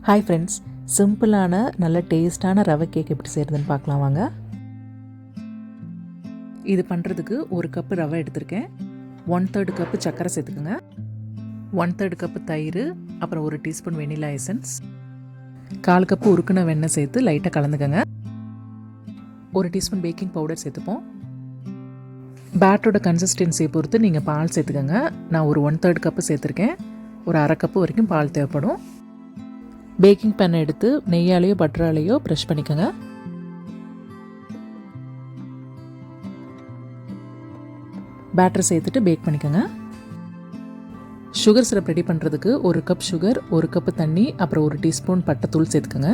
Hi friends, சிம்பிளான நல்ல டேஸ்டான ரவை கேக் எப்படி செய்கிறதுன்னு பார்க்கலாம் வாங்க. இது பண்ணுறதுக்கு ஒரு கப்பு ரவை எடுத்திருக்கேன். 1/3 கப்பு சர்க்கரை சேர்த்துக்குங்க. 1/3 கப்பு தயிர், அப்புறம் ஒரு டீஸ்பூன் வெனிலா எசன்ஸ், 1/4 கப்பு உருக்குன வெண்ணெய் சேர்த்து லைட்டாக கலந்துக்கங்க. ஒரு டீஸ்பூன் பேக்கிங் பவுடர் சேர்த்துப்போம். பேட்டரோட கன்சிஸ்டன்சியை பொறுத்து நீங்கள் பால் சேர்த்துக்கங்க. நான் ஒரு 1/3 கப்பு சேர்த்துருக்கேன். ஒரு 1/2 கப்பு வரைக்கும் பால் தேவைப்படும். பேக்கிங் பேனை எடுத்து நெய்யாலேயோ பட்டராலேயோ ப்ரெஷ் பண்ணிக்கோங்க. பேட்டர் சேர்த்துட்டு பேக் பண்ணிக்கோங்க. சுகர் சிரப் ரெடி பண்ணுறதுக்கு ஒரு கப் சுகர், ஒரு கப்பு தண்ணி, அப்புறம் ஒரு டீஸ்பூன் பட்டைத்தூள் சேர்த்துக்கோங்க.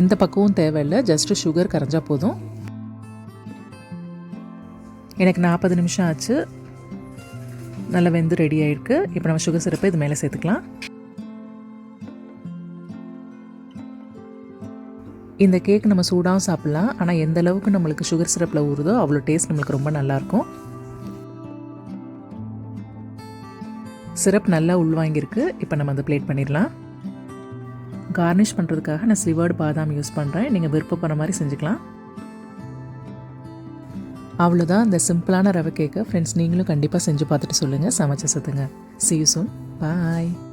எந்த பக்கமும் தேவையில்லை, ஜஸ்ட்டு சுகர் கரைஞ்சா போதும். எனக்கு 40 நிமிஷம் ஆச்சு. நல்லா வெந்து ரெடி ஆகிருக்கு. இப்போ நம்ம சுகர் சிரப்பை இது மேலே சேர்த்துக்கலாம். இந்த கேக் நம்ம சூடாகவும் சாப்பிட்லாம். ஆனால் எந்த அளவுக்கு நம்மளுக்கு சுகர் சிரப்பில் ஊறுதோ அவ்வளோ டேஸ்ட் நம்மளுக்கு ரொம்ப நல்லாயிருக்கும். சிரப் நல்லா உள்வாங்கியிருக்கு. இப்போ நம்ம அதை பிளேட் பண்ணிடலாம். கார்னிஷ் பண்ணுறதுக்காக நான் ஸ்லிவர்டு பாதாம் யூஸ் பண்ணுறேன். நீங்கள் விருப்பப்படுற மாதிரி செஞ்சுக்கலாம். அவ்வளோதான், இந்த சிம்பிளான ரவை கேக்கை ஃப்ரெண்ட்ஸ் நீங்களும் கண்டிப்பாக செஞ்சு பார்த்துட்டு சொல்லுங்கள். சமைச்சு சத்துங்க. See you soon. Bye.